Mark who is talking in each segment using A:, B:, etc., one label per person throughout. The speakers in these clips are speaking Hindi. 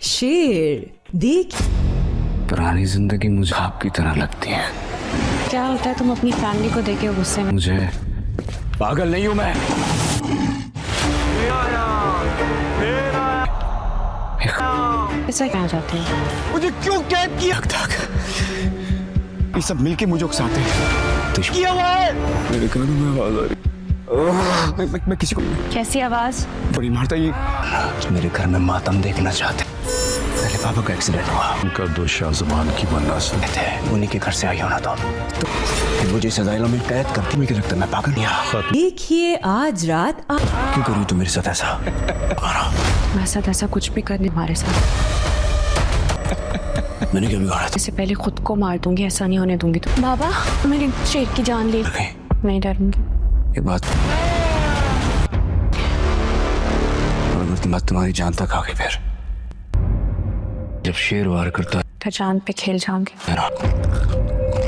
A: शेर देख।
B: पुरानी जिंदगी मुझे आपकी तरह लगती है।
C: क्या होता है तुम अपनी फैमिली को देखे गुस्से में?
B: मुझे पागल नहीं हूं मैं।
C: ऐसा क्या चाहते हो?
D: मुझे क्यों कैद किया? ये सब मिलके मुझे उकसाते हैं। तो किया हुआ है। मेरे कानों में आवाज आ रही। मैं किसी को
C: कैसी आवाज?
D: बड़ी मारता ये।
B: मेरे घर में मातम देखना चाहते।
D: पहले पापा का एक्सीडेंट हुआ।
E: उनका दो शाहजमान की मन्नत
D: थे उन्हीं के घर से आई होना तो मुझे इस अदालत में कैद करके मुझे लगता है मैं पागल नहीं।
A: देखिए आज रात
D: क्यों कर रही तू मेरे साथ ऐसा?
C: मेरे साथ ऐसा कुछ भी करने हमारे साथ।
D: मैंने क्या बिगाड़ा?
C: इससे पहले खुद को मार दूंगी, ऐसा नहीं होने दूंगी। तो बाबा मेरी शेर की जान ले। नहीं डरूंगी।
D: ये बात तुम्हारी जान तक आ गई। फिर जब शेर वार करता है
C: तो चांद पे खेल जाऊंगी।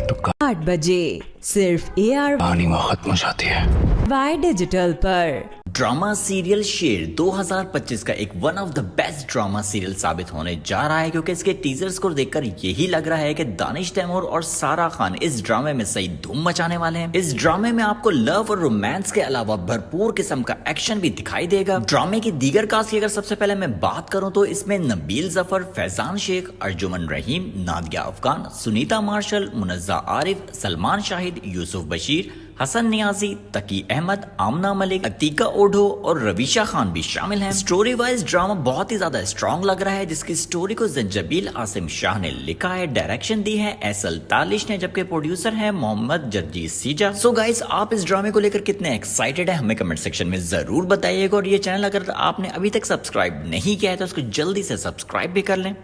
D: तो
A: 8 बजे सिर्फ AR
D: कहानी वहाँ खत्म हो जाती है।
A: वाई डिजिटल पर।
F: ड्रामा सीरियल शेर 2025 का एक one of the best drama serial साबित होने जा रहा है, क्योंकि इसके टीजर्स को देखकर यही लग रहा है कि दानिश तैमूर और सारा खान इस ड्रामे में सही धूम मचाने वाले हैं। इस ड्रामे में आपको लव और रोमांस के अलावा भरपूर किस्म का एक्शन भी दिखाई देगा। ड्रामे की दीगर कास्ट की अगर सबसे पहले मैं बात करूं तो इसमें नबील जफर, फैजान शेख, अर्जुमन रहीम, नादिया अफगान, सुनीता मार्शल, मुनज़्ज़ा आरिफ, सलमान शाहिद, यूसुफ बशीर, हसन नियाजी, तकी अहमद, आमना मलिक, अतीका ओढो और रवीशा खान भी शामिल हैं। स्टोरी वाइज ड्रामा बहुत ही ज्यादा स्ट्रॉन्ग लग रहा है, जिसकी स्टोरी को जंजबील आसिम शाह ने लिखा है, डायरेक्शन दी है एसएल तालिश ने, जबकि प्रोड्यूसर है मोहम्मद जर्जी सीजा। सो गाइस, आप इस ड्रामे को लेकर कितने एक्साइटेड है हमें कमेंट सेक्शन में जरूर बताइएगा। और ये चैनल अगर आपने अभी तक सब्सक्राइब नहीं किया है तो उसको जल्दी से सब्सक्राइब भी कर लें।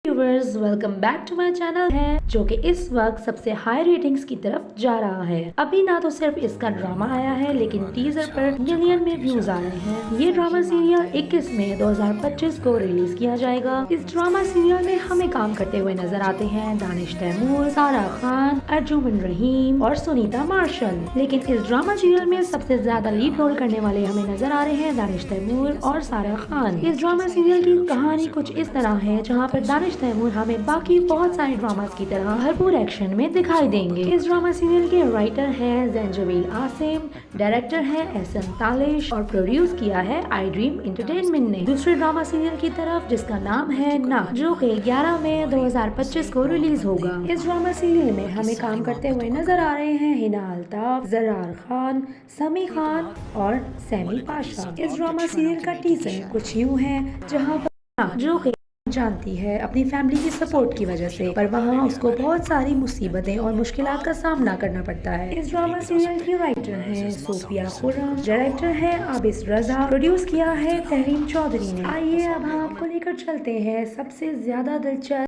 G: Viewers, welcome back to my channel है जो कि इस वक्त सबसे हाई रेटिंग्स की तरफ जा रहा है। अभी ना तो सिर्फ इसका ड्रामा आया है, लेकिन टीजर पर मिलियन में व्यूज आ रहे हैं। ये ड्रामा सीरियल 21 मई 2025 को रिलीज किया जाएगा। इस ड्रामा सीरियल में हमें काम करते हुए नजर आते हैं दानिश तैमूर, सारा खान, अर्जुमन रहीम और सुनीता मार्शल। लेकिन इस ड्रामा सीरियल में सबसे ज्यादा लीड रोल करने वाले हमें नजर आ रहे हैं दानिश तैमूर और सारा खान। इस ड्रामा सीरियल की कहानी कुछ इस तरह है, जहाँ पर दानिश तैमूर हमें बाकी बहुत सारे ड्रामास की तरह भरपूर एक्शन में दिखाई देंगे। इस ड्रामा सीरियल के राइटर हैं जंजबील आसिम, डायरेक्टर है एसएम तालिश और प्रोड्यूस किया है आई ड्रीम एंटरटेनमेंट ने। दूसरे ड्रामा सीरियल की तरफ जिसका नाम है ना, जो कि 11 मई 2025 को रिलीज होगा। इस ड्रामा सीरियल में हमें काम करते हुए नजर आ रहे हैं हिना अल्ताफ, जरार खान, समी खान और सैमी पाशा। इस ड्रामा सीरियल का टीजर कुछ यूँ है, जहाँ पर जो कि जानती है अपनी फैमिली की सपोर्ट की वजह से, पर वहाँ उसको बहुत सारी मुसीबतें और मुश्किलात का सामना करना पड़ता है। इस ड्रामा सीरियल की राइटर है सोफिया खुर्रम, डायरेक्टर है आबिस रजा, प्रोड्यूस किया है तहरीम चौधरी ने। आइए अब हम आपको लेकर चलते हैं सबसे ज्यादा दिलचस्प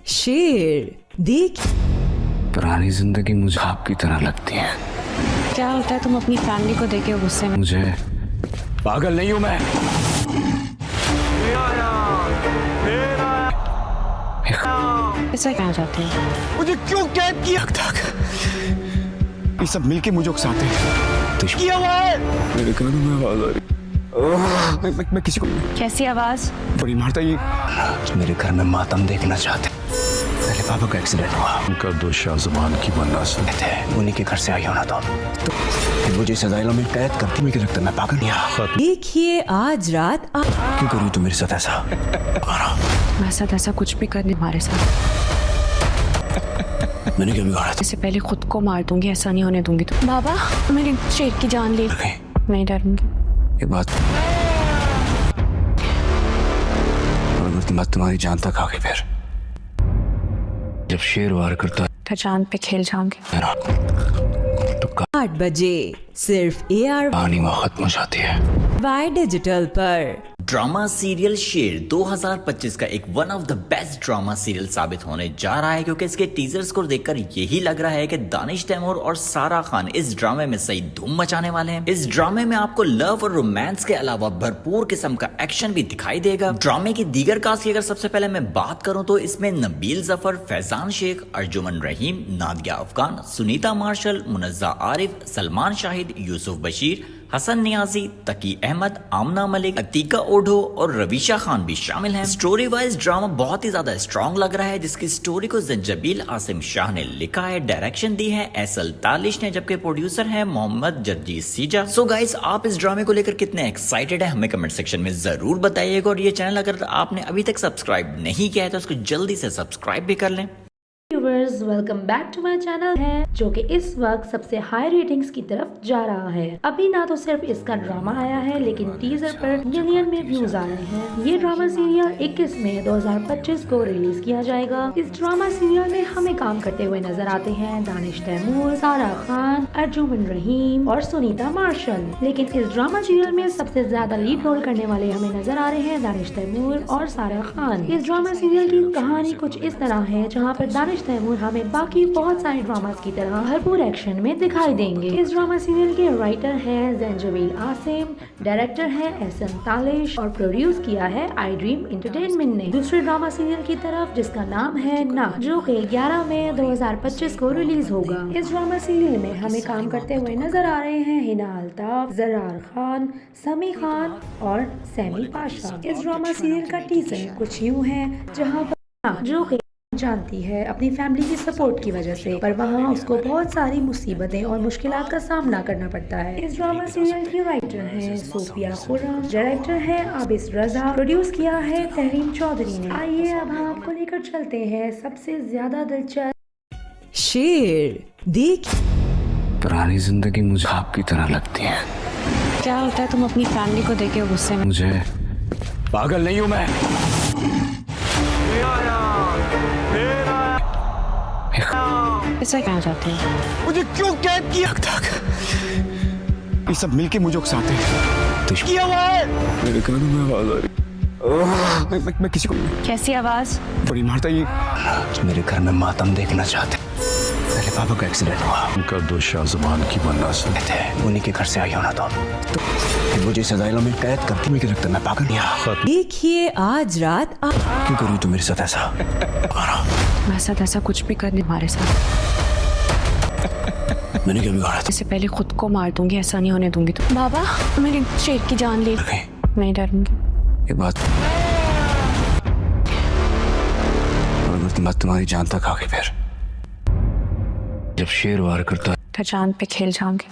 A: शेर देख।
B: पुरानी जिंदगी मुझे आपकी तरह लगती है।
C: क्या होता है तुम अपनी फैमिली को देखे गुस्से में?
B: मुझे पागल नहीं हूं मैं।
C: ऐसा क्या चाहते हो?
D: मुझे क्यों कैद किया? ये सब मिलके मुझे उकसाते हैं। तो किया हुआ है। मेरे कानों में आवाज आ रही। मैं किसी को
C: कैसी आवाज?
D: बड़ी मारता ये।
B: मेरे घर में मातम देखना चाहते।
D: पहले पापा का एक्सीडेंट हुआ।
E: उनका दो शाहजमान की मन्नत
D: थे उन्हीं के घर से आई होना तो मुझे इस अदालत में कैद करके मुझे लगता है मैं पागल नहीं।
A: देखिए आज रात
D: क्यों कर रही तू मेरे साथ ऐसा?
C: मेरे साथ ऐसा कुछ भी करने हमारे साथ।
D: मैंने क्या बिगाड़ा?
C: इससे पहले खुद को मार दूंगी, ऐसा नहीं होने दूंगी। तो बाबा मेरी शेर की जान ले। नहीं डरूंगी।
D: ये बात तुम्हारी जान तक आ गई। फिर जब शेर वार करता है
C: तो चांद पे खेल जाऊंगी।
D: तो
A: 8 बजे सिर्फ AR
D: कहानी वहाँ खत्म हो जाती है।
A: वाई डिजिटल पर।
F: ड्रामा सीरियल शेर 2025 का एक one of the best drama serial साबित होने जा रहा है, क्योंकि इसके टीजर्स को देखकर यही लग रहा है कि दानिश तैमूर और सारा खान इस ड्रामे में सही धूम मचाने वाले हैं। इस ड्रामे में आपको लव और रोमांस के अलावा भरपूर किस्म का एक्शन भी दिखाई देगा। ड्रामे की दीगर कास्ट की अगर सबसे पहले मैं बात करूं तो इसमें नबील जफर, फैजान शेख, अर्जुमन रहीम, नादिया अफगान, सुनीता मार्शल, मुनज़्ज़ा आरिफ, सलमान शाहिद, यूसुफ बशीर, हसन नियाजी, तकी अहमद, आमना मलिक, अतीका ओढो और रवीशा खान भी शामिल हैं। स्टोरी वाइज ड्रामा बहुत ही ज्यादा स्ट्रॉन्ग लग रहा है, जिसकी स्टोरी को जंजबील आसिम शाह ने लिखा है, डायरेक्शन दी है एसएल तालिश ने, जबकि प्रोड्यूसर है मोहम्मद जर्जीस सीजा। सो गाइस, आप इस ड्रामे को लेकर कितने एक्साइटेड है हमें कमेंट सेक्शन में जरूर बताइएगा, और ये चैनल अगर आपने अभी तक सब्सक्राइब नहीं किया है तो उसको जल्दी से सब्सक्राइब भी कर लें।
G: Viewers, welcome back to my channel है, जो कि इस वक्त सबसे हाई रेटिंग्स की तरफ जा रहा है। अभी ना तो सिर्फ इसका ड्रामा आया है, लेकिन टीजर पर मिलियन में व्यूज आ रहे हैं। ये ड्रामा सीरियल 21 मई 2025 को रिलीज किया जाएगा। इस ड्रामा सीरियल में हमें काम करते हुए नजर आते हैं दानिश तैमूर, सारा खान, अर्जुमन रहीम और सुनीता मार्शल। लेकिन इस ड्रामा सीरियल में सबसे ज्यादा लीड रोल करने वाले हमें नजर आ रहे हैं दानिश तैमूर और सारा खान। इस ड्रामा सीरियल की कहानी कुछ इस तरह है, जहाँ पर दानिश तैमूर हमें बाकी बहुत सारे ड्रामास की तरह भरपूर एक्शन में दिखाई देंगे। इस ड्रामा सीरियल के राइटर हैं जंजबील आसिम, डायरेक्टर है एसएल तालिश और प्रोड्यूस किया है आई ड्रीम एंटरटेनमेंट ने। दूसरे ड्रामा सीरियल की तरफ जिसका नाम है ना, जो कि 11 मई 2025 को रिलीज होगा। इस ड्रामा सीरियल में हमें काम करते हुए नजर आ रहे हैं हिना अल्ताफ, जरार खान, समी खान और सैमी पाशा। इस ड्रामा सीरियल का टीजर कुछ यूँ है, जहाँ पर जो कि जानती है अपनी फैमिली की सपोर्ट की वजह से, पर वहाँ उसको बहुत सारी मुसीबतें और मुश्किलात का सामना करना पड़ता है। इस ड्रामा सीरियल की राइटर है सोफिया खुर्रम, डायरेक्टर है आबिस रजा, प्रोड्यूस किया है तहरीम चौधरी ने। आइए अब हम आपको लेकर चलते हैं सबसे ज्यादा दिलचस्प
A: शेर देख।
B: पुरानी जिंदगी मुझे आपकी तरह लगती है।
C: क्या होता है तुम अपनी फैमिली को देख के गुस्से में?
B: मुझे
D: पागल नहीं हूँ मैं।
C: ऐसा क्या चाहते हो?
D: मुझे क्यों कैद किया? ये सब मिलके मुझे उकसाते हैं। किया हुआ है। मेरे कानों में आवाज आ रही। मैं किसी को
C: कैसी आवाज?
D: बड़ी मारता ये।
B: मेरे घर में मातम देखना चाहते। पहले पापा का एक्सीडेंट हुआ,
E: उनका दो शाहजमान की मन्नास
B: थे, उन्हीं के घर से आई होना तो मुझे सजाइला में कैद करके मुझे लगता है मैं पागल नहीं।
A: देखिए आज रात
B: क्यों करूँ तू मेरे साथ ऐसा?
C: मेरे साथ ऐसा कुछ भी करने हमारे साथ।
B: मैंने क्या बिगाड़ा था?
C: इससे पहले खुद को मार दूंगी, ऐसा नहीं होने दूंगी। तो बाबा, मेरे शेर की जान ले। नहीं डरूंगी।
B: एक बात, अगर तुम्हारी जान तक आ गई, फिर जब शेर वार करता है
C: तो जान पे खेल जाऊंगी।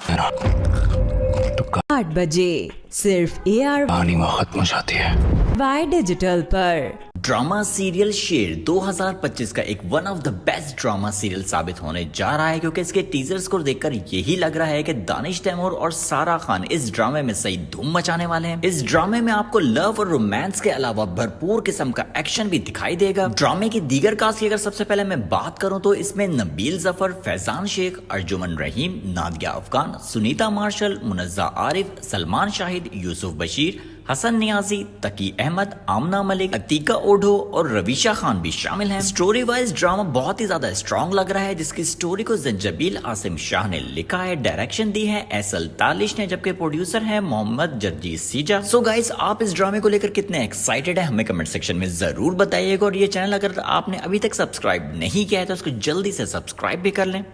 B: तो
A: 8 बजे सिर्फ AR
B: कहानी वहाँ खत्म हो जाती है।
A: वाई डिजिटल पर।
F: ड्रामा सीरियल शेर 2025 का एक one of the best drama serial साबित होने जा रहा है, क्योंकि इसके टीजर्स को देखकर यही लग रहा है कि दानिश तैमूर और सारा खान इस ड्रामे में सही धूम मचाने वाले हैं। इस ड्रामे में आपको लव और रोमांस के अलावा भरपूर किस्म का एक्शन भी दिखाई देगा। ड्रामे की दीगर कास्ट की अगर सबसे पहले मैं बात करूं तो इसमें नबील जफर, फैजान शेख, अर्जुमन रहीम, नादिया अफगान, सुनीता मार्शल, मुनज़्ज़ा आरिफ, सलमान शाहिद, यूसुफ बशीर, हसन नियाजी, तकी अहमद, आमना मलिक, अतीका ओढो और रवीशा खान भी शामिल हैं। स्टोरी वाइज ड्रामा बहुत ही ज्यादा स्ट्रॉन्ग लग रहा है, जिसकी स्टोरी को जंजबील आसिम शाह ने लिखा है, डायरेक्शन दी है एसएल तालिश ने, जबकि प्रोड्यूसर है मोहम्मद जर्जीस सीजा। सो गाइस, आप इस ड्रामे को लेकर कितने एक्साइटेड है हमें कमेंट सेक्शन में जरूर बताइएगा, और ये चैनल अगर आपने अभी तक सब्सक्राइब नहीं किया है तो उसको जल्दी से सब्सक्राइब भी कर लें।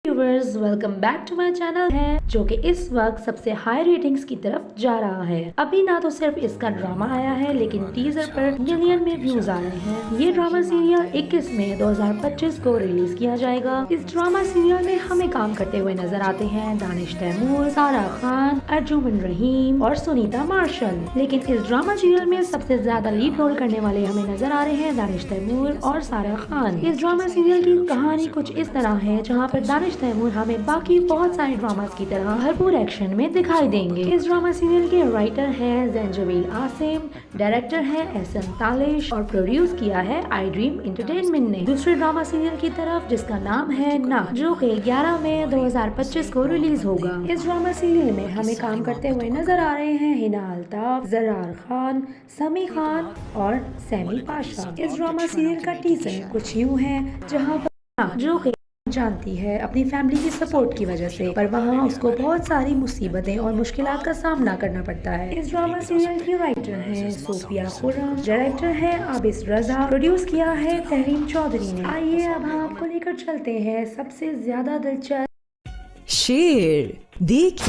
G: Viewers, welcome back to my channel है, जो कि इस वक्त सबसे हाई रेटिंग्स की तरफ जा रहा है। अभी ना तो सिर्फ इसका ड्रामा आया है, लेकिन टीजर पर मिलियन में व्यूज आ रहे हैं। ये ड्रामा सीरियल 21 मई 2025 को रिलीज किया जाएगा। इस ड्रामा सीरियल में हमें काम करते हुए नजर आते हैं दानिश तैमूर, सारा खान, अर्जुमन रहीम और सुनीता मार्शल। लेकिन इस ड्रामा सीरियल में सबसे ज्यादा लीड रोल करने वाले हमें नजर आ रहे हैं दानिश तैमूर और सारा खान। इस ड्रामा सीरियल की कहानी कुछ इस तरह है, जहाँ पर दानिश तैमूर हमें बाकी बहुत सारे ड्रामास की तरह भरपूर एक्शन में दिखाई देंगे। इस ड्रामा सीरियल के राइटर हैं जंजबील आसिम, डायरेक्टर है एसएल तालिश और प्रोड्यूस किया है आई ड्रीम एंटरटेनमेंट ने। दूसरे ड्रामा सीरियल की तरफ जिसका नाम है ना, जो कि 11 मई 2025 को रिलीज होगा। इस ड्रामा सीरियल में हमें काम करते हुए नजर आ रहे हैं हिना अल्ताफ, जरार खान, समी खान और सैमी पाशा। इस ड्रामा सीरियल का टीजर कुछ यूँ है, जहाँ पर जो कि जानती है अपनी फैमिली की सपोर्ट की वजह से, पर वहाँ उसको बहुत सारी मुसीबतें और मुश्किलात का सामना करना पड़ता है। इस ड्रामा सीरियल की राइटर है सोफिया खुर्रम, डायरेक्टर है आबिस रजा, प्रोड्यूस किया है तहरीम चौधरी ने। आइए अब हम आपको लेकर चलते हैं सबसे ज्यादा दिलचस्प
A: शेर देख।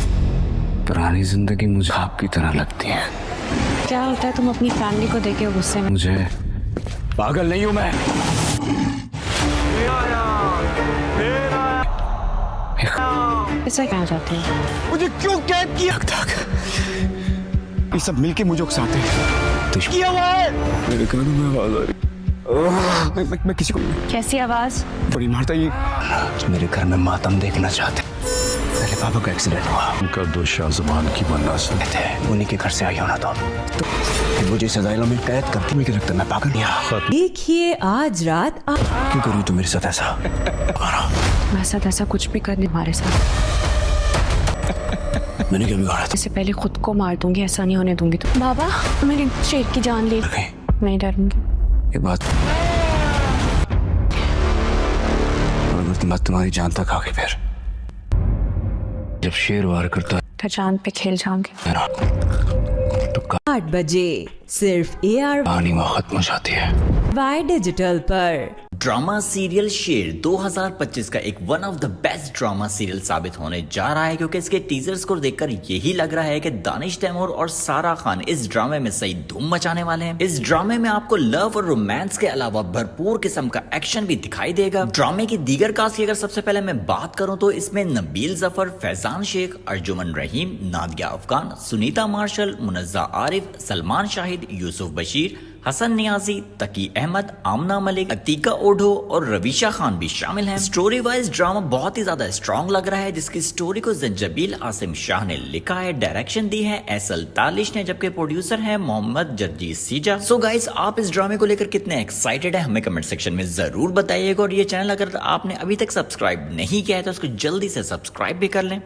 B: पुरानी जिंदगी मुझे आपकी तरह लगती है।
C: क्या होता है तुम अपनी फैमिली को देखे गुस्से में?
B: मुझे पागल नहीं हूं मैं।
C: ऐसा क्या चाहते हो?
D: मुझे क्यों कैद किया तक? ये सब मिलके मुझे उकसाते हैं। तो किया हुआ है। मेरे कानों में आवाज आ रही। मैं किसी को
C: कैसी आवाज?
D: बड़ी मारता ये
B: मेरे घर में मातम देखना चाहते। पहले पापा का एक्सीडेंट हुआ,
E: उनका दो शाहजबान की बनना
B: थे उन्हीं के घर से आई होना तो फिर मुझे सजाइलों में कैद करती। मुझे लगता है मैं पागल नहीं।
A: देखिए आज रात
B: क्यों करूँ तू मेरे साथ ऐसा?
C: मेरे साथ ऐसा कुछ भी करने हमारे साथ।
B: मैंने क्या बिगाड़ा था?
C: इससे पहले खुद को मार दूंगी, ऐसा नहीं होने दूंगी। तो बाबा मेरी शेर की जान ले। नहीं डरूंगी।
B: एक बात, तुम्हारी जान तक आ गई। फिर जब शेर वार करता
C: तो जान पे खेल जाऊंगी।
B: है ना, तो
A: 8 बजे सिर्फ AR
B: कहानी वहाँ खत्म हो जाती है।
A: वाई डिजिटल पर।
F: ड्रामा सीरियल शेर 2025 का एक one of the best drama serial साबित होने जा रहा है, क्योंकि इसके टीजर्स को देखकर यही लग रहा है कि दानिश तैमूर और सारा खान इस ड्रामे में सही धूम मचाने वाले हैं। इस ड्रामे में आपको लव और रोमांस के अलावा भरपूर किस्म का एक्शन भी दिखाई देगा। ड्रामे की दीगर कास्ट की अगर सबसे पहले मैं बात करूं तो इसमें नबील जफर, फैजान शेख, अर्जुमन रहीम, नादिया अफगान, सुनीता मार्शल, मुनज़्ज़ा आरिफ, सलमान शाहिद, यूसुफ बशीर, हसन नियाजी, तकी अहमद, आमना मलिक, अतीका ओढो और रवीशा खान भी शामिल हैं। स्टोरी वाइज ड्रामा बहुत ही ज्यादा स्ट्रॉन्ग लग रहा है, जिसकी स्टोरी को जंजबील आसिम शाह ने लिखा है। डायरेक्शन दी है एसल तालिश ने, जबकि प्रोड्यूसर है मोहम्मद जर्जीज सीजा। सो गाइस, आप इस ड्रामे को लेकर कितने एक्साइटेड है हमें कमेंट सेक्शन में जरूर बताइएगा। और ये चैनल अगर आपने अभी तक सब्सक्राइब नहीं किया है तो उसको जल्दी से सब्सक्राइब भी कर लें।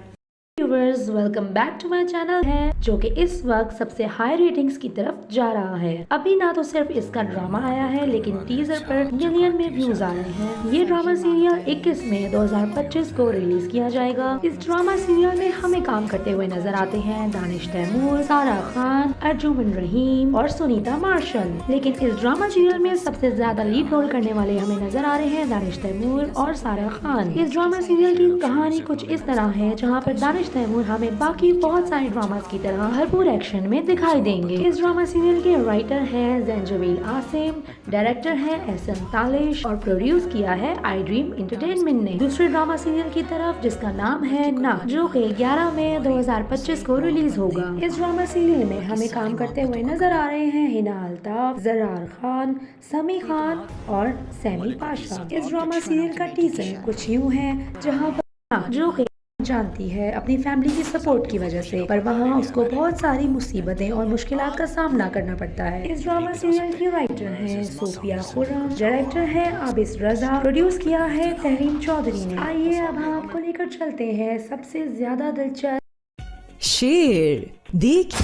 G: Viewers, welcome back to my channel है, जो कि इस वक्त सबसे हाई रेटिंग्स की तरफ जा रहा है। अभी ना तो सिर्फ इसका ड्रामा आया है, लेकिन टीजर पर मिलियन में व्यूज आ रहे हैं। ये ड्रामा सीरियल 21 मई 2025 को रिलीज किया जाएगा। इस ड्रामा सीरियल में हमें काम करते हुए नजर आते हैं दानिश तैमूर, सारा खान, अर्जुमन रहीम और सुनीता मार्शल। लेकिन इस ड्रामा सीरियल में सबसे ज्यादा लीड रोल करने वाले हमें नजर आ रहे हैं दानिश तैमूर और सारा खान। इस ड्रामा सीरियल की कहानी कुछ इस तरह है, जहाँ पर दानिश तैमूर हमें बाकी बहुत सारे ड्रामास की तरह भरपूर एक्शन में दिखाई देंगे। इस ड्रामा सीरियल के राइटर है जंजबील आसिम, डायरेक्टर है एसन तालिश और प्रोड्यूस किया है आई ड्रीम एंटरटेनमेंट ने। दूसरे ड्रामा सीरियल की तरफ जिसका नाम है ना, जो कि 11 मई 2025 को रिलीज होगा। इस ड्रामा सीरियल में हमें काम करते हुए नजर आ रहे हैं हिना अल्ताफ, जरार खान, समी खान और सैमी पाशा। इस ड्रामा सीरियल का टीजर कुछ यूँ है, जहाँ पर जो कि जानती है अपनी फैमिली की सपोर्ट की वजह से, पर वहाँ उसको बहुत सारी मुसीबतें और मुश्किलात का सामना करना पड़ता है। इस ड्रामा सीरियल की राइटर है सोफिया खुर्रम, डायरेक्टर है आबिस रजा, प्रोड्यूस किया है तहरीम चौधरी ने। आइए अब हम आपको लेकर चलते हैं सबसे ज्यादा दिलचस्प
A: शेर देख।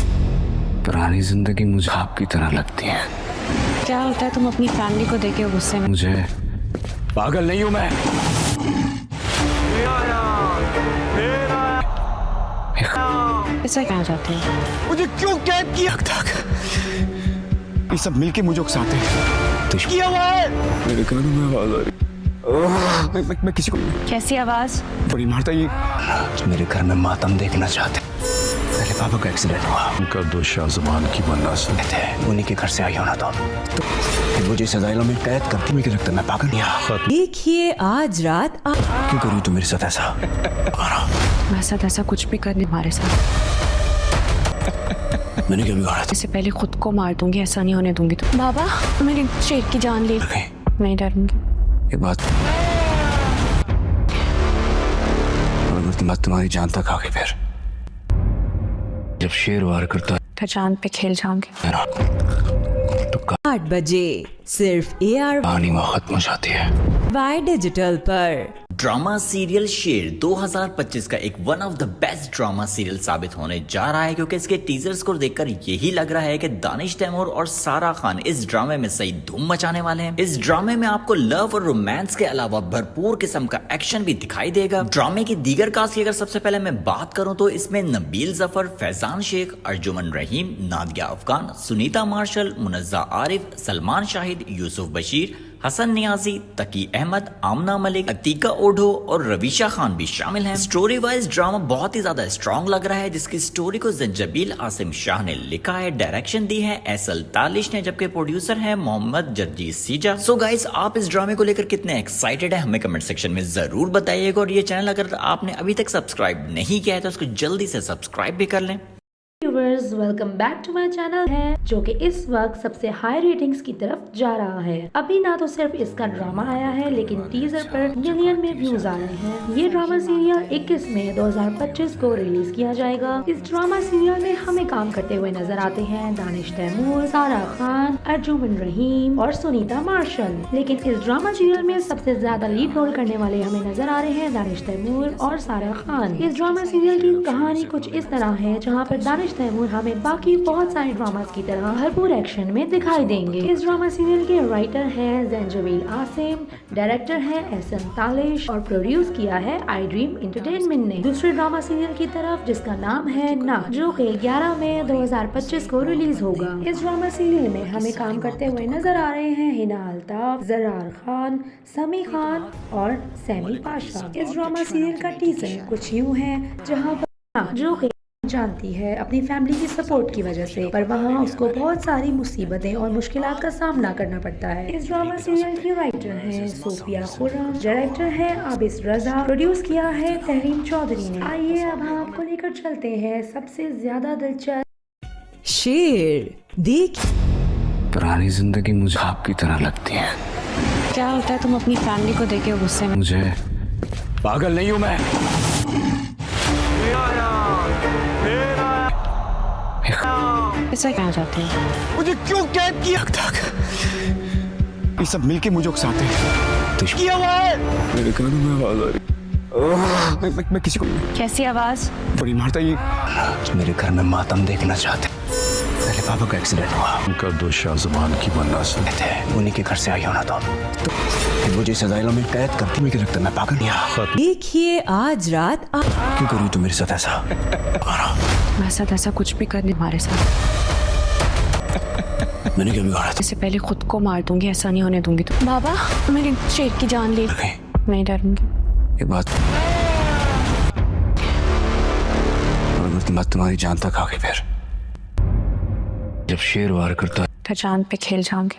B: पुरानी जिंदगी मुझे आपकी तरह लगती है।
C: क्या होता है तुम अपनी फैमिली को देखे गुस्से में?
B: मुझे पागल नहीं हूं मैं।
C: ऐसा क्या चाहते हो?
D: मुझे क्यों कैद किया तक? ये सब मिलके मुझे उकसाते हैं। तो किया हुआ है। मेरे कानों में आवाज आ रही। मैं किसी को
C: कैसी आवाज?
D: बड़ी मारता ये
B: मेरे घर में मातम देखना चाहते। पहले पापा का एक्सीडेंट हुआ,
E: उनका दो शाहजबान की बनना
B: थे उन्हीं के घर से आई होना तो फिर मुझे सजाइलों में कैद करती। मुझे लगता है मैं पागल नहीं।
A: देखिए आज रात
B: क्यों करूँ तू मेरे साथ ऐसा?
C: मेरे साथ ऐसा कुछ भी करने हमारे साथ।
B: मैंने क्या बिगाड़ा था?
C: इससे पहले खुद को मार दूंगी, ऐसा नहीं होने दूंगी। तो बाबा मेरी शेर की जान ले। नहीं डरूंगी।
B: एक बात, तुम्हारी जान तक आ गई। फिर जब शेर वार करता
C: तो जान पे खेल जाऊंगी।
B: है ना, तो
A: 8 बजे सिर्फ AR
B: कहानी वहाँ खत्म हो जाती है।
A: वाई डिजिटल पर।
F: ड्रामा सीरियल शेर 2025 का एक one of the best drama serial साबित होने जा रहा है, क्योंकि इसके टीजर्स को देखकर यही लग रहा है कि दानिश तैमूर और सारा खान इस ड्रामे में सही धूम मचाने वाले हैं। इस ड्रामे में आपको लव और रोमांस के अलावा भरपूर किस्म का एक्शन भी दिखाई देगा। ड्रामे की दीगर कास्ट की अगर सबसे पहले मैं बात करूं तो इसमें नबील जफर, फैजान शेख, अर्जुमन रहीम, नादिया अफगान, सुनीता मार्शल, मुनज़्ज़ा आरिफ, सलमान शाहिद, यूसुफ बशीर, हसन नियाजी, तकी अहमद, आमना मलिक, अतीका ओढो और रवीशा खान भी शामिल हैं। स्टोरी वाइज ड्रामा बहुत ही ज्यादा स्ट्रॉन्ग लग रहा है, जिसकी स्टोरी को जंजबील आसिम शाह ने लिखा है, डायरेक्शन दी है एसएल तालिश ने, जबकि प्रोड्यूसर है मोहम्मद जर्जीस सीजा। सो गाइस, आप इस ड्रामे को लेकर कितने एक्साइटेड है हमें कमेंट सेक्शन में जरूर बताइएगा। और ये चैनल अगर आपने अभी तक सब्सक्राइब नहीं किया है तो उसको जल्दी से सब्सक्राइब भी कर लें।
G: Viewers, welcome back to my channel है, जो कि इस वक्त सबसे हाई रेटिंग्स की तरफ जा रहा है। अभी ना तो सिर्फ इसका ड्रामा आया है, लेकिन टीजर पर मिलियन में व्यूज आ रहे हैं। ये ड्रामा सीरियल 21 मई 2025 को रिलीज किया जाएगा। इस ड्रामा सीरियल में हमें काम करते हुए नजर आते हैं दानिश तैमूर, सारा खान, अर्जुमन रहीम और सुनीता मार्शल। लेकिन इस ड्रामा सीरियल में सबसे ज्यादा लीड रोल करने वाले हमें नजर आ रहे हैं दानिश तैमूर और सारा खान। इस ड्रामा सीरियल की कहानी कुछ इस तरह है, जहाँ पर दानिश तैमूर हमें बाकी बहुत सारे ड्रामास की तरह भरपूर एक्शन में दिखाई देंगे। इस ड्रामा सीरियल के राइटर हैं जंजबील आसिम, डायरेक्टर है एसएन तालिश और प्रोड्यूस किया है आई ड्रीम एंटरटेनमेंट ने। दूसरे ड्रामा सीरियल की तरफ जिसका नाम है ना, जो कि 11 मई 2025 को रिलीज होगा। इस ड्रामा सीरियल में हमें काम करते हुए नजर आ रहे हैं हिना अल्ताफ, जरार खान, समी खान और सैमी पाशा। इस ड्रामा सीरियल का टीजर कुछ यूँ है, जहाँ पर ना, जो कि जानती है अपनी फैमिली की सपोर्ट की वजह से, पर वहाँ उसको बहुत सारी मुसीबतें और मुश्किलात का सामना करना पड़ता है। इस ड्रामा सीरियल की राइटर हैं सोफिया खुर्रम, डायरेक्टर है आबिस रजा, प्रोड्यूस किया है तहरीम चौधरी ने। आइए अब हम आपको लेकर चलते हैं सबसे ज्यादा दिलचस्प
A: शेर देख।
B: पुरानी जिंदगी मुझे आपकी तरह लगती है।
C: क्या होता है तुम अपनी फैमिली को देखे गुस्से में?
B: मुझे पागल नहीं हूँ मैं।
C: ऐसा क्या चाहते हैं?
D: मुझे क्यों कैद किया? ये सब मिलके मुझे उकसाते हैं।
B: तो
D: किया हुआ है। मेरे कानों में आवाज आ रही। मैं किसी को
C: कैसी आवाज?
D: बड़ी मारता ये।
B: मेरे घर में मातम देखना चाहते। पहले पापा का एक्सीडेंट हुआ,
E: उनका दो शाहजमान की मन्नत
B: थे, उन्हीं के घर से आई होना था। तो फिर मुझे सजाइला में कैद करके मुझे लगता मैं पागल नहीं।
A: देखिए आज रात
B: क्यों करूँ तू मेरे साथ ऐसा?
C: मेरे साथ ऐसा कुछ भी करने हमारे साथ।
B: मैंने क्या बिगाड़ा था?
C: इससे पहले खुद को मार दूंगी, ऐसा नहीं होने दूंगी। तो बाबा, मेरे शेर की जान ले। नहीं डरूंगी।
B: ये बात तुम्हारी जान तक आ गई। फिर जब शेर वार करता है
C: तो चांद पे खेल जाऊंगी।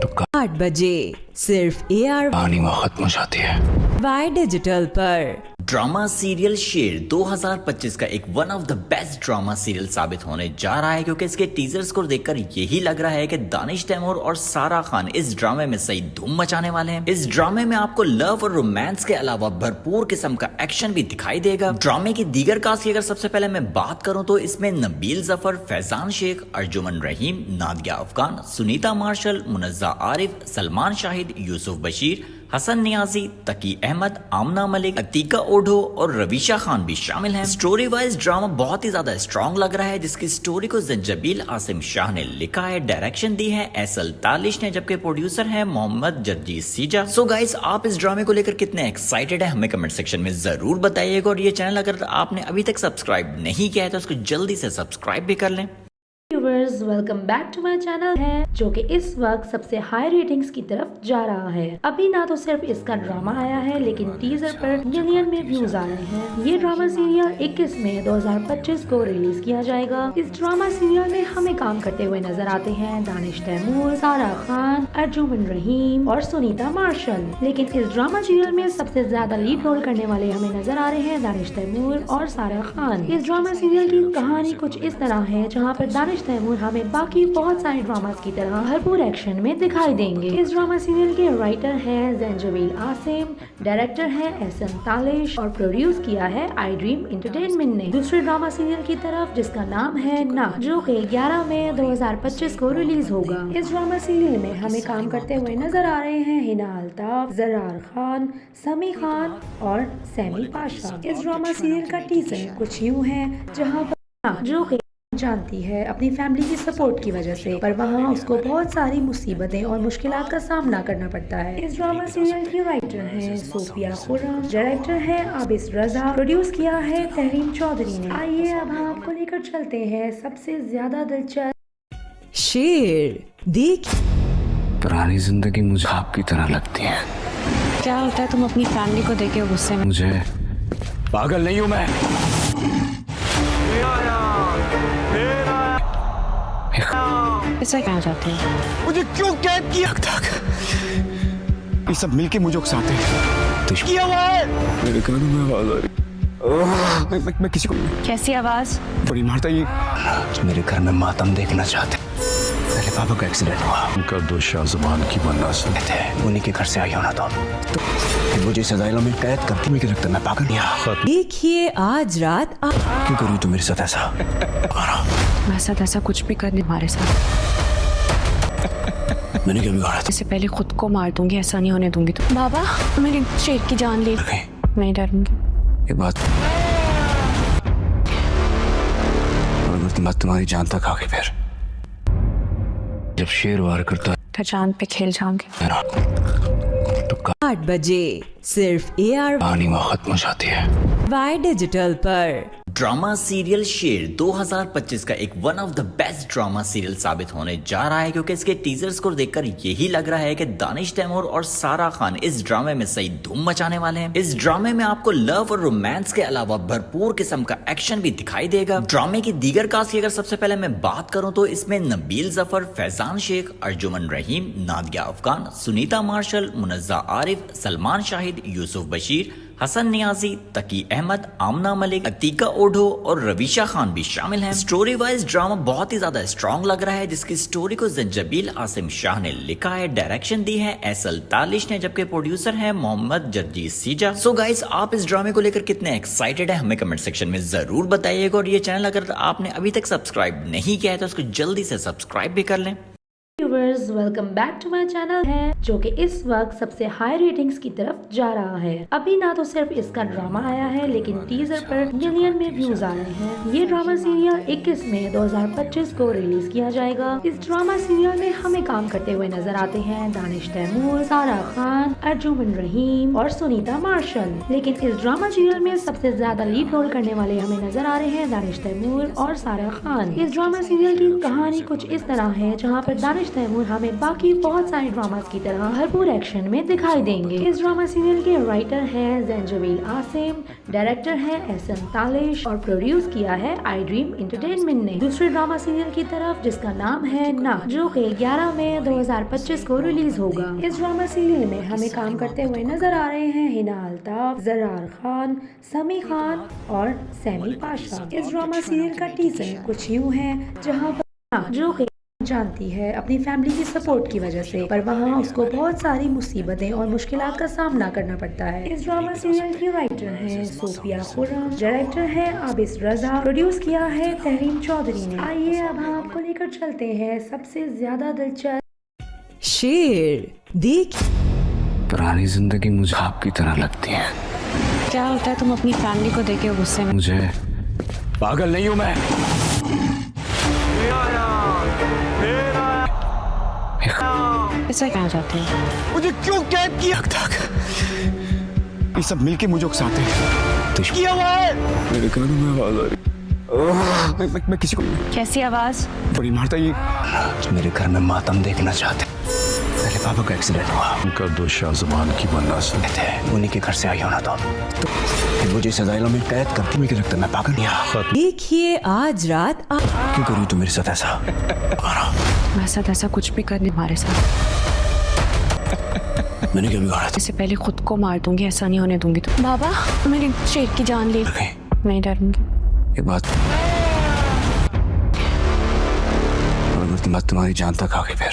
B: तो
A: 8 बजे सिर्फ AR
B: कहानी वहाँ खत्म हो जाती है।
A: वाई डिजिटल पर।
F: ड्रामा सीरियल शेर 2025 का एक one of the best drama serial साबित होने जा रहा है, क्योंकि इसके टीजर्स को देखकर यही लग रहा है कि दानिश तैमूर और सारा खान इस ड्रामे में सही धूम मचाने वाले हैं। इस ड्रामे में आपको लव और रोमांस के अलावा भरपूर किस्म का एक्शन भी दिखाई देगा। ड्रामे की दीगर कास्ट की अगर सबसे पहले मैं बात करूं तो इसमें नबील जफर, फैजान शेख, अर्जुमन रहीम, नादिया अफगान, सुनीता मार्शल, मुनज़्ज़ा आरिफ, सलमान शाहिद, यूसुफ बशीर, हसन नियाजी, तकी अहमद, आमना मलिक, अतीका ओढो और रवीशा खान भी शामिल हैं। स्टोरी वाइज ड्रामा बहुत ही ज्यादा स्ट्रॉन्ग लग रहा है, जिसकी स्टोरी को जंजबील आसिम शाह ने लिखा है, डायरेक्शन दी है एसएल तालिश ने, जबकि प्रोड्यूसर है मोहम्मद जर्जीस सीजा। सो गाइस, आप इस ड्रामे को लेकर कितने एक्साइटेड है हमें कमेंट सेक्शन में जरूर बताइएगा। और ये चैनल अगर आपने अभी तक सब्सक्राइब नहीं किया है तो उसको जल्दी से सब्सक्राइब भी कर लें।
G: Viewers, welcome back to my channel है, जो कि इस वक्त सबसे हाई रेटिंग्स की तरफ जा रहा है। अभी ना तो सिर्फ इसका ड्रामा आया है, लेकिन टीजर पर मिलियन में व्यूज आ रहे हैं। ये ड्रामा सीरियल 21 मई 2025 को रिलीज किया जाएगा। इस ड्रामा सीरियल में हमें काम करते हुए नजर आते हैं दानिश तैमूर, सारा खान, अर्जुमन रहीम और सुनीता मार्शल। लेकिन इस ड्रामा सीरियल में सबसे ज्यादा लीड रोल करने वाले हमें नजर आ रहे हैं दानिश तैमूर और सारा खान। इस ड्रामा सीरियल की कहानी कुछ इस तरह है, जहाँ पर दानिश तैमूर हमें बाकी बहुत सारे ड्रामास की तरह भरपूर एक्शन में दिखाई देंगे। इस ड्रामा सीरियल के राइटर हैं जंजबील आसिम, डायरेक्टर है एसएन तालिश और प्रोड्यूस किया है आई ड्रीम एंटरटेनमेंट ने। दूसरे ड्रामा सीरियल की तरफ जिसका नाम है ना, जो कि 11 मई 2025 को रिलीज होगा। इस ड्रामा सीरियल में हमें काम करते हुए नजर आ रहे हैं हिना अल्ताफ, जरार खान, समी खान और सैमी पाशा। इस ड्रामा सीरियल का टीजर कुछ यूँ है, जहाँ पर ना, जो कि जानती है अपनी फैमिली की सपोर्ट की वजह से, पर वहाँ उसको बहुत सारी मुसीबतें और मुश्किलात का सामना करना पड़ता है। इस ड्रामा सीरियल की राइटर हैं सोफिया खुर्रम, डायरेक्टर है आबिस रजा, प्रोड्यूस किया है तहरीम चौधरी ने। आइए अब हम आपको लेकर चलते हैं सबसे ज्यादा दिलचस्प
A: शेर देख।
B: पुरानी जिंदगी मुझे आपकी तरह लगती है।
C: क्या होता है तुम अपनी फैमिली को देखे गुस्से में?
B: मुझे पागल नहीं हूं मैं।
C: ऐसा क्या जाते हो?
D: मुझे क्यों कैद किया तक? ये सब मिलके मुझे उकसाते हैं। तो की आवाज मेरे कानों में आवाज आ रही। मैं किसी को
C: कैसी आवाज?
D: बड़ी मारता ये
B: मेरे घर में मातम देखना चाहते। पहले पापा का एक्सीडेंट हुआ,
E: उनका दो शाहजबान की बनना से
B: थे उन्हीं के घर से आई होना तो फिर मुझे सजाइलों में कैद करती मुझे लगता मैं पागल नहीं।
A: देखिए आज रात
B: क्यों करूँ तू मेरे साथ ऐसा?
C: वैसा तैसा कुछ भी करने हमारे साथ।
B: मैंने क्या बिगाड़ा था?
C: इससे पहले खुद को मार दूंगी, ऐसा नहीं होने दूंगी। तो बाबा मेरे शेर की जान ले। नहीं डरूंगी।
B: ये बात और तुम्हारी जान तक आ गई। फिर जब शेर वार करता है
C: तो जान पे खेल जाऊंगी।
B: तो
A: 8 बजे सिर्फ ARY
B: कहानी वहाँ खत्म हो जाती है।
A: डिजिटल पर।
F: ड्रामा सीरियल शेर 2025 का एक one of the best drama serial साबित होने जा रहा है, क्योंकि इसके टीजर्स को देखकर यही लग रहा है कि दानिश तैमूर और सारा खान इस ड्रामे में सही धूम मचाने वाले हैं। इस ड्रामे में आपको लव और रोमांस के अलावा भरपूर किस्म का एक्शन भी दिखाई देगा। ड्रामे की दीगर कास्ट की अगर सबसे पहले मैं बात करूं तो इसमें नबील जफर, फैजान शेख, अर्जुमन रहीम, नादिया अफगान, सुनीता मार्शल, मुनज़्ज़ा आरिफ, सलमान शाहिद, यूसुफ बशीर, हसन नियाजी, तकी अहमद, आमना मलिक, अतीका ओढो और रवीशा खान भी शामिल हैं। स्टोरी वाइज ड्रामा बहुत ही ज्यादा स्ट्रॉन्ग लग रहा है, जिसकी स्टोरी को जंजबील आसिम शाह ने लिखा है, डायरेक्शन दी है एसएल तालिश ने, जबकि प्रोड्यूसर है मोहम्मद जर्जीज सीजा। सो गाइस, आप इस ड्रामे को लेकर कितने एक्साइटेड है हमें कमेंट सेक्शन में जरूर बताइएगा। और ये चैनल अगर आपने अभी तक सब्सक्राइब नहीं किया है तो उसको जल्दी से सब्सक्राइब भी कर लें।
G: Viewers, welcome back to my channel है, जो कि इस वक्त सबसे हाई रेटिंग्स की तरफ जा रहा है। अभी ना तो सिर्फ इसका ड्रामा आया है, लेकिन टीजर पर मिलियन में व्यूज आ रहे हैं। ये ड्रामा सीरियल 21 मई 2025 को रिलीज किया जाएगा। इस ड्रामा सीरियल में हमें काम करते हुए नजर आते हैं दानिश तैमूर, सारा खान, अर्जुमन रहीम और सुनीता मार्शल। लेकिन इस ड्रामा सीरियल में सबसे ज्यादा लीड रोल करने वाले हमें नजर आ रहे हैं दानिश तैमूर और सारा खान। इस ड्रामा सीरियल की कहानी कुछ इस तरह है, जहाँ पर दानिश तैमूर हमें बाकी बहुत सारे ड्रामास की तरह भरपूर एक्शन में दिखाई देंगे। इस ड्रामा सीरियल के राइटर हैं जंजबील आसिम, डायरेक्टर है एसएल तालिश और प्रोड्यूस किया है आई ड्रीम एंटरटेनमेंट ने। दूसरे ड्रामा सीरियल की तरफ जिसका नाम है ना, जो कि 11 मई 2025 को रिलीज होगा। इस ड्रामा सीरियल में हमें काम करते हुए नजर आ रहे हैं हिना अल्ताफ, जरार खान, समी खान और सैमी पाशा। इस ड्रामा सीरियल का टीजर कुछ यूँ है, जहाँ पर जो कि जानती है अपनी फैमिली की सपोर्ट की वजह से, पर वहाँ उसको बहुत सारी मुसीबतें और मुश्किलात का सामना करना पड़ता है। इस ड्रामा सीरियल की राइटर है सोफिया खुर्रम, डायरेक्टर है आबिस रजा, प्रोड्यूस किया है तहरीम चौधरी ने। आइए अब हम आपको लेकर चलते हैं सबसे ज्यादा दिलचस्प
A: शेर देख।
B: पुरानी जिंदगी मुझे आपकी तरह लगती है।
C: क्या होता है तुम अपनी फैमिली को देखे गुस्से में?
B: मुझे पागल नहीं हूं मैं।
C: ऐसा क्या जाते हो?
D: मुझे क्यों कैद किया तक? ये सब मिलके मुझे उकसाते हैं। तो की आवाज मेरे कानों में आवाज आ रही। मैं किसी को
C: कैसी आवाज?
D: बड़ी मारता ये
B: मेरे घर में मातम देखना चाहते। पहले पापा का एक्सीडेंट हुआ,
E: उनका दो शाहजबान की बनना से
B: थे उन्हीं के घर से आई होना तो फिर मुझे सजाइलों में कैद करती मुझे लगता मैं पागल नहीं।
A: देखिए आज रात
B: क्यों करूँ तू मेरे साथ ऐसा?
C: वैसा तैसा कुछ भी करने हमारे साथ।
B: मैंने क्या बिगाड़ा था?
C: इससे पहले खुद को मार दूंगी, ऐसा नहीं होने दूंगी। तो बाबा मेरे शेर की जान ले। नहीं डरूंगी।
B: ये बात और तुम्हारी जान तक आ गई। फिर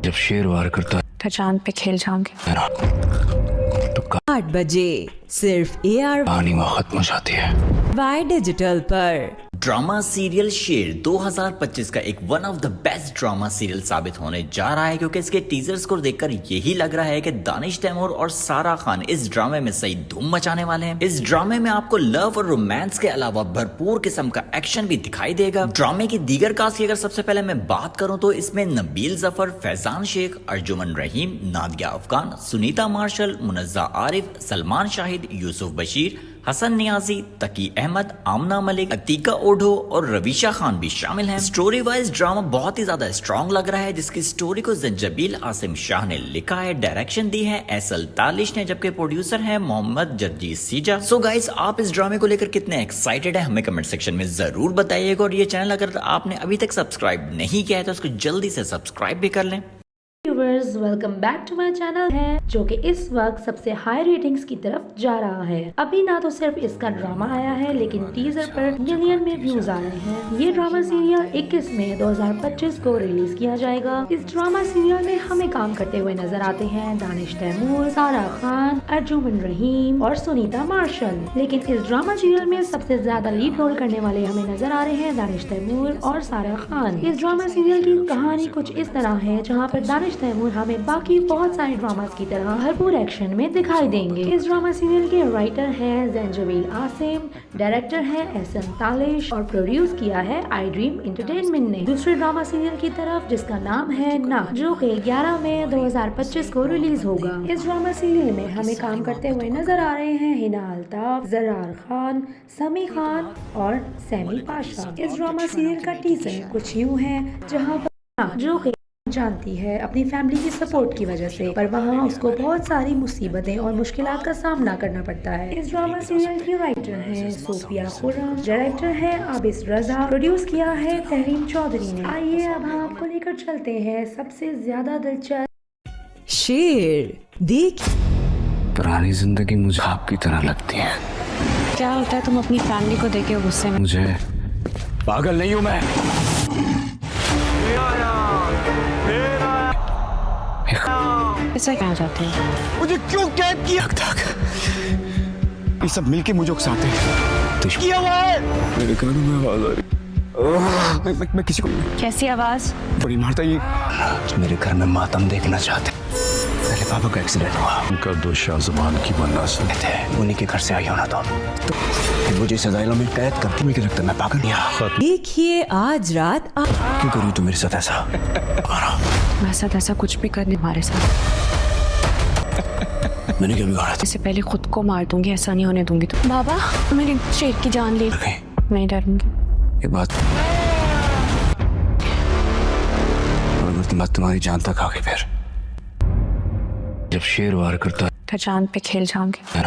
B: जब शेर वार करता है
C: तो जान पे खेल जाऊंगी।
B: तो
A: 8 बजे सिर्फ ARY
B: कहानी वहाँ खत्म हो जाती है।
A: डिजिटल पर।
F: ड्रामा सीरियल शेर 2025 का एक one of the best drama serial साबित होने जा रहा है, क्योंकि इसके टीजर्स को देखकर यही लग रहा है कि दानिश तैमूर और सारा खान इस ड्रामे में सही धूम मचाने वाले हैं। इस ड्रामे में आपको लव और रोमांस के अलावा भरपूर किस्म का एक्शन भी दिखाई देगा। ड्रामे की दीगर कास्ट की अगर सबसे पहले मैं बात करूं तो इसमें नबील जफर, फैजान शेख, अर्जुमन रहीम, नादिया अफगान, सुनीता मार्शल, मुनज़्ज़ा आरिफ, सलमान शाहिद, यूसुफ बशीर, हसन नियाजी, तकी अहमद, आमना मलिक, अतीका ओढो और रवीशा खान भी शामिल हैं। स्टोरी वाइज ड्रामा बहुत ही ज्यादा स्ट्रॉन्ग लग रहा है, जिसकी स्टोरी को जंजबील आसिम शाह ने लिखा है, डायरेक्शन दी है एसएल तालिश ने, जबकि प्रोड्यूसर है मोहम्मद जर्जी सीजा। सो गाइस, आप इस ड्रामे को लेकर कितने एक्साइटेड है हमें कमेंट सेक्शन में जरूर बताइएगा, और ये चैनल अगर आपने अभी तक सब्सक्राइब नहीं किया है तो उसको जल्दी से सब्सक्राइब भी कर लें।
G: Viewers, welcome back to my channel है, जो कि इस वक्त सबसे हाई रेटिंग्स की तरफ जा रहा है। अभी ना तो सिर्फ इसका ड्रामा आया है, लेकिन टीजर पर मिलियन में व्यूज आ रहे हैं। ये ड्रामा सीरियल 21 मई 2025 को रिलीज किया जाएगा। इस ड्रामा सीरियल में हमें काम करते हुए नजर आते हैं दानिश तैमूर, सारा खान, अर्जुमन रहीम और सुनीता मार्शल। लेकिन इस ड्रामा सीरियल में सबसे ज्यादा लीड रोल करने वाले हमें नजर आ रहे हैं दानिश तैमूर और सारा खान। इस ड्रामा सीरियल की कहानी कुछ इस तरह है, जहाँ पर दानिश तैमूर हमें बाकी बहुत सारे ड्रामास की तरह भरपूर एक्शन में दिखाई देंगे। इस ड्रामा सीरियल के राइटर हैं जंजबील आसिम, डायरेक्टर है एसएल तालिश और प्रोड्यूस किया है आई ड्रीम एंटरटेनमेंट ने। दूसरे ड्रामा सीरियल की तरफ जिसका नाम है ना, जो कि 11 मई 2025 को रिलीज होगा। इस ड्रामा सीरियल में हमें काम करते हुए नजर आ रहे हैं हिना अल्ताफ, जरार खान, समी खान और सैमी पाशा। इस ड्रामा सीरियल का टीजर कुछ यूँ है, जहाँ पर ना, जो कि जानती है अपनी फैमिली की सपोर्ट की वजह से, पर वहाँ उसको बहुत सारी मुसीबतें और मुश्किलात का सामना करना पड़ता है। इस ड्रामा सीरियल की राइटर है सोफिया खुर्रम, डायरेक्टर है आबिस रजा, प्रोड्यूस किया है तहरीम चौधरी ने। आइए अब हम आपको लेकर चलते हैं सबसे ज्यादा दिलचस्प
A: शेर देख।
B: पुरानी जिंदगी मुझे आपकी तरह लगती है।
C: क्या होता है तुम अपनी फैमिली को देखे गुस्से में?
B: मुझे पागल नहीं हूँ मैं।
C: ऐसा क्या चाहते हो?
D: मुझे क्यों कैद किया? ये सब मिलके मुझे उकसाते हैं। किया हुआ है। मेरे कानों में आवाज आ रही। मैं किसी को
C: कैसी आवाज?
D: बड़ी मारता ये।
B: मेरे घर में मातम देखना चाहते। पहले पापा का एक्सीडेंट हुआ,
E: उनका दो शाहजबान की बनना
B: थे, उन्हीं के घर से आई हो ना तो फिर मुझे सजाइलों में कैद करती। मुझे लगता है मैं पागल नहीं।
A: देखिए आज रात
B: क्यों करूँ तुम मेरे साथ ऐसा?
C: मेरे साथ ऐसा कुछ भी करने हमारे साथ।
B: मैंने क्या बिगाड़ा था?
C: इससे पहले खुद को मार दूंगी, ऐसा नहीं होने दूंगी। तो बाबा, मेरी शेर की जान ले। नहीं डरूंगी।
B: एक बात, तुम्हारी जान तक आ गई फिर। जब शेर वार करता
C: तो जान पे खेल जाऊंगी।
B: है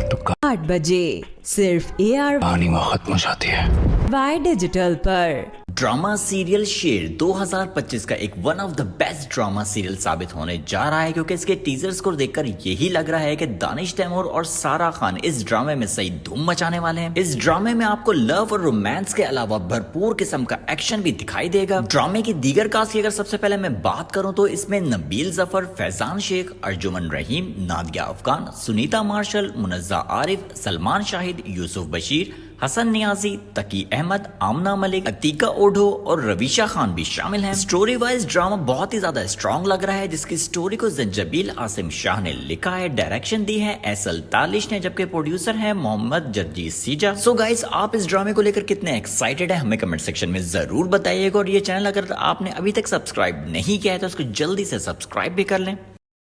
B: तो
A: 8 बजे सिर्फ AR
B: कहानी वहाँ खत्म हो जाती है।
A: वाई डिजिटल पर।
F: ड्रामा सीरियल शेर 2025 का एक one of the best drama serial साबित होने जा रहा है, क्योंकि इसके टीजर्स को देखकर यही लग रहा है कि दानिश तैमूर और सारा खान इस ड्रामे में सही धूम मचाने वाले हैं। इस ड्रामे में आपको लव और रोमांस के अलावा भरपूर किस्म का एक्शन भी दिखाई देगा। ड्रामे की दीगर कास्ट की अगर सबसे पहले मैं बात करूं तो इसमें नबील जफर, फैजान शेख, अर्जुमन रहीम, नादिया अफगान, सुनीता मार्शल, मुनज़्ज़ा आरिफ, सलमान शाहिद, यूसुफ बशीर, हसन नियाजी, तकी अहमद, आमना मलिक, अतीका ओढो और रवीशा खान भी शामिल हैं। स्टोरी वाइज ड्रामा बहुत ही ज्यादा स्ट्रॉन्ग लग रहा है, जिसकी स्टोरी को जंजबील आसिम शाह ने लिखा है, डायरेक्शन दी है एसएल तालिश ने, जबकि प्रोड्यूसर है मोहम्मद जर्जी सीजा। सो गाइस, आप इस ड्रामे को लेकर कितने एक्साइटेड है हमें कमेंट सेक्शन में जरूर बताइएगा, और ये चैनल अगर आपने अभी तक सब्सक्राइब नहीं किया है तो उसको जल्दी से सब्सक्राइब भी कर लें।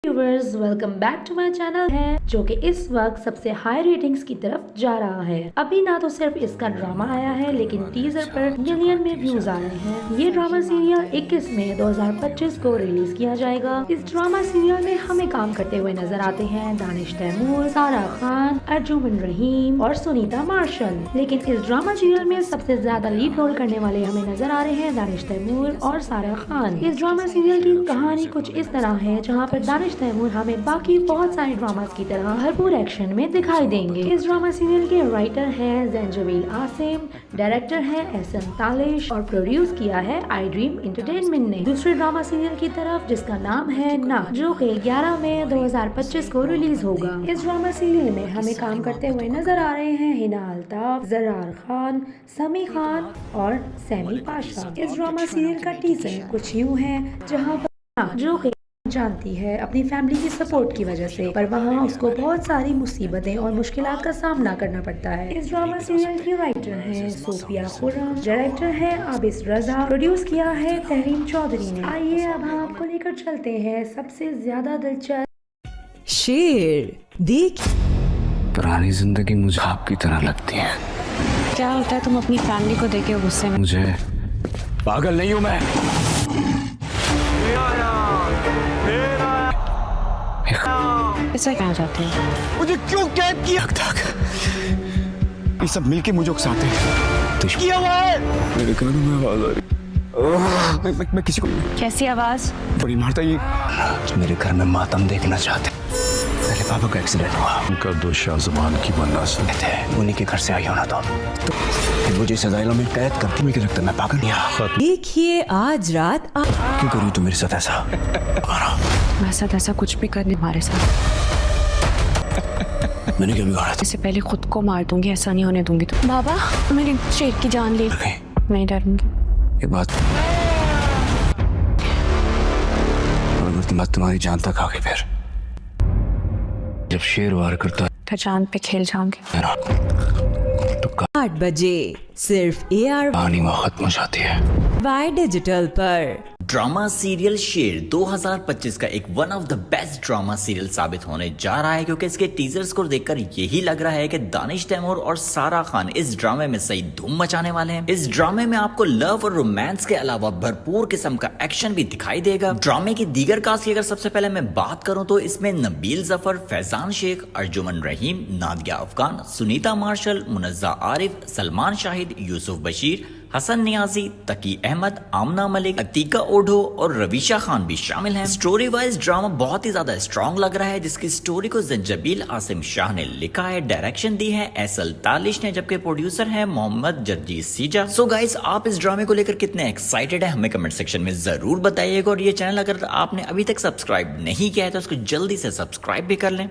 G: Viewers, welcome back to my channel है, जो कि इस वक्त सबसे हाई रेटिंग्स की तरफ जा रहा है। अभी ना तो सिर्फ इसका ड्रामा आया है, लेकिन टीजर पर मिलियन में व्यूज आ रहे हैं। ये ड्रामा सीरियल 21 मई 2025 को रिलीज किया जाएगा। इस ड्रामा सीरियल में हमें काम करते हुए नजर आते हैं दानिश तैमूर, सारा खान, अर्जुमन रहीम और सुनीता मार्शल। लेकिन इस ड्रामा सीरियल में सबसे ज्यादा लीड रोल करने वाले हमें नजर आ रहे हैं दानिश तैमूर और सारा खान। इस ड्रामा सीरियल की कहानी कुछ इस तरह है, जहाँ पर दानिश तैमूर हमें बाकी बहुत सारे ड्रामास की तरह भरपूर एक्शन में दिखाई देंगे। इस ड्रामा सीरियल के राइटर हैं जंजबील आसिम, डायरेक्टर है एसएल तालिश और प्रोड्यूस किया है आई ड्रीम एंटरटेनमेंट ने। दूसरे ड्रामा सीरियल की तरफ जिसका नाम है ना, जो कि 11 मई 2025 को रिलीज होगा। इस ड्रामा सीरियल में हमें काम करते हुए नजर आ रहे हैं हिना अल्ताफ, जरार खान, समी खान और सैमी पाशा। इस ड्रामा सीरियल का टीजर कुछ यूँ है, जहाँ पर ना, जो कि जानती है अपनी फैमिली की सपोर्ट की वजह से, पर वहाँ उसको बहुत सारी मुसीबतें और मुश्किलात का सामना करना पड़ता है। इस ड्रामा सीरियल की राइटर है सोफिया खुर्रम, डायरेक्टर है आबिस रजा, प्रोड्यूस किया है तहरीम चौधरी ने। आइए अब हम आपको लेकर चलते हैं सबसे ज्यादा दिलचस्प
A: शेर देख।
B: पुरानी जिंदगी मुझे आपकी तरह लगती है।
C: क्या होता है तुम अपनी फैमिली को देखे गुस्से में?
B: मुझे पागल नहीं हूं मैं।
C: ऐसा क्या चाहते हो?
D: मुझे क्यों कैद किया? ये सब मिलके मुझे उकसाते हैं। तो किया हुआ है। मेरे कानों में आवाज आ रही। मैं किसी को
C: कैसी आवाज?
D: बड़ी मारता ये।
B: मेरे घर में मातम देखना चाहते। पहले पापा का एक्सीडेंट हुआ,
E: उनका दो शाहजबान की मन्नत
B: थे, उन्हीं के घर से आई होना तो फिर मुझे सजाइलों में कैद करती। मुझे लगता है मैं पागल नहीं।
A: देखिए आज रात
B: क्यों करूँ तू मेरे साथ ऐसा?
C: वैसा तैसा कुछ भी करने हमारे साथ।
B: मैंने क्या बिगाड़ा था?
C: इससे पहले खुद को मार दूंगी, ऐसा नहीं होने दूंगी। तो बाबा मेरे शेर की जान ले। नहीं डरूंगी।
B: एक बात, बात तुम्हारी जान तक आ गई। फिर जब शेर वार करता
C: तो जान पे खेल जाऊंगी।
B: है ना, तो
A: 8 बजे सिर्फ AR
B: कहानी वहाँ खत्म हो जाती है।
A: वाई डिजिटल पर।
F: ड्रामा सीरियल शेर 2025 का एक one of the best drama serial साबित होने जा रहा है, क्योंकि इसके टीजर्स को देखकर यही लग रहा है कि दानिश तैमूर और सारा खान इस ड्रामे में सही धूम मचाने वाले हैं। इस ड्रामे में आपको लव और रोमांस के अलावा भरपूर किस्म का एक्शन भी दिखाई देगा। ड्रामे की दीगर कास्ट की अगर सबसे पहले मैं बात करूं तो इसमें नबील जफर, फैजान शेख, अर्जुमन रहीम, नादिया अफगान, सुनीता मार्शल, मुनज़्ज़ा आरिफ, सलमान शाहिद, यूसुफ बशीर, हसन नियाजी, तकी अहमद, आमना मलिक, अतीका ओढो और रवीशा खान भी शामिल हैं। स्टोरी वाइज ड्रामा बहुत ही ज्यादा स्ट्रॉन्ग लग रहा है, जिसकी स्टोरी को जंजबील आसिम शाह ने लिखा है, डायरेक्शन दी है एसएल तालिश ने, जबकि प्रोड्यूसर है मोहम्मद जर्जीस सीजा। सो गाइस, आप इस ड्रामे को लेकर कितने एक्साइटेड है हमें कमेंट सेक्शन में जरूर बताइएगा। और ये चैनल अगर आपने अभी तक सब्सक्राइब नहीं किया है तो उसको जल्दी से सब्सक्राइब भी कर लें।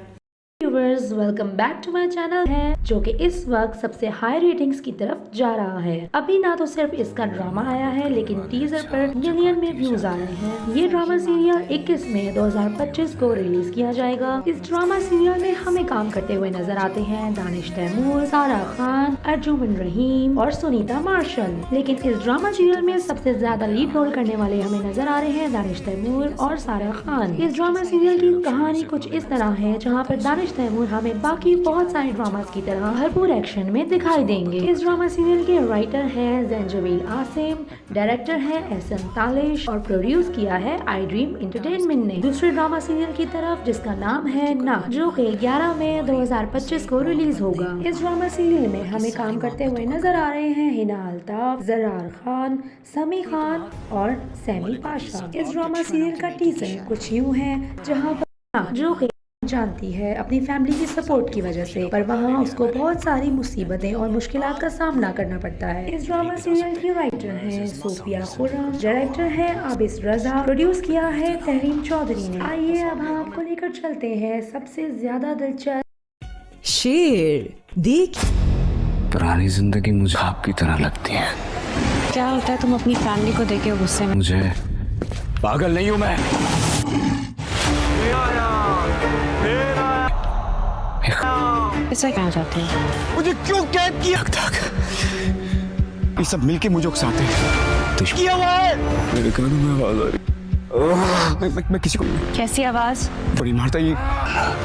G: Viewers, welcome back to my channel है, जो कि इस वक्त सबसे हाई रेटिंग्स की तरफ जा रहा है। अभी ना तो सिर्फ इसका ड्रामा आया है, लेकिन टीजर पर मिलियन में व्यूज आ रहे हैं। ये ड्रामा सीरियल 21 मई 2025 को रिलीज किया जाएगा। इस ड्रामा सीरियल में हमें काम करते हुए नजर आते हैं दानिश तैमूर, सारा खान, अर्जुमन रहीम और सुनीता मार्शल। लेकिन इस ड्रामा सीरियल में सबसे ज्यादा लीड रोल करने वाले हमें नजर आ रहे हैं दानिश तैमूर और सारा खान। इस ड्रामा सीरियल की कहानी कुछ इस तरह है, जहाँ पर दानिश तैमूर हमें बाकी बहुत सारे ड्रामास की तरह भरपूर एक्शन में दिखाई देंगे। इस ड्रामा सीरियल के राइटर हैं जंजबील आसिम, डायरेक्टर है एसएल तालिश और प्रोड्यूस किया है आई ड्रीम एंटरटेनमेंट ने। दूसरे ड्रामा सीरियल की तरफ जिसका नाम है ना, जो कि 11 मई 2025 को रिलीज होगा। इस ड्रामा सीरियल में हमें काम करते हुए नजर आ रहे हैं हिना अल्ताफ, जरार खान, समी खान और सैमी पाशा। इस ड्रामा सीरियल का टीजर कुछ यूँ है, जहाँ पर जो कि जानती है अपनी फैमिली की सपोर्ट की वजह से, पर वहाँ उसको बहुत सारी मुसीबतें और मुश्किलात का सामना करना पड़ता है। इस ड्रामा सीरियल की राइटर है सोफिया खुर्रम, डायरेक्टर है आबिस रजा, प्रोड्यूस किया है तहरीम चौधरी ने। आइए अब हम आपको लेकर चलते हैं सबसे ज्यादा दिलचस्प
A: शेर देख।
B: पुरानी जिंदगी मुझे आपकी तरह लगती है।
C: क्या होता है तुम अपनी फैमिली को देखे गुस्से में?
B: मुझे पागल नहीं हूं मैं।
C: ऐसा क्या चाहते हो?
D: मुझे क्यों कैद किया? ये सब मिलके मुझे उकसाते हैं। तो किया हुआ है। मेरे कानों में आवाज आ रही। मैं किसी को
C: कैसी आवाज?
D: बड़ी मारता ये।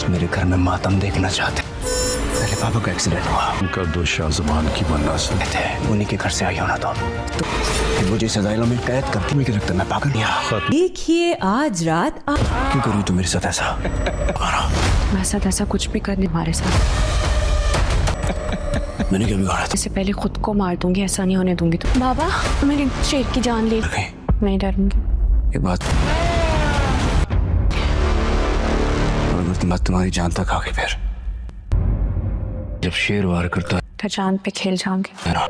B: मेरे घर में मातम देखना चाहते। पहले पापा का एक्सीडेंट हुआ,
E: उनका दो शाहजबान की मन्नत
B: थे, उन्हीं के घर से आई होना तो फिर मुझे सजाइलों में कैद करती। मुझे लगता है मैं पागल नहीं।
A: देखिए आज रात
B: क्यों करूँ तू मेरे साथ ऐसा?
C: वैसा तैसा कुछ भी करने हमारे साथ।
B: मैंने क्या बिगाड़ा था?
C: इससे पहले खुद को मार दूंगी, ऐसा नहीं होने दूंगी। तो बाबा मेरे शेर की जान ले। नहीं डरूंगी।
B: एक बात, बात तुम्हारी जान तक आ गई। फिर जब शेर वार करता
C: तो जान पे खेल जाऊंगी।
B: है ना,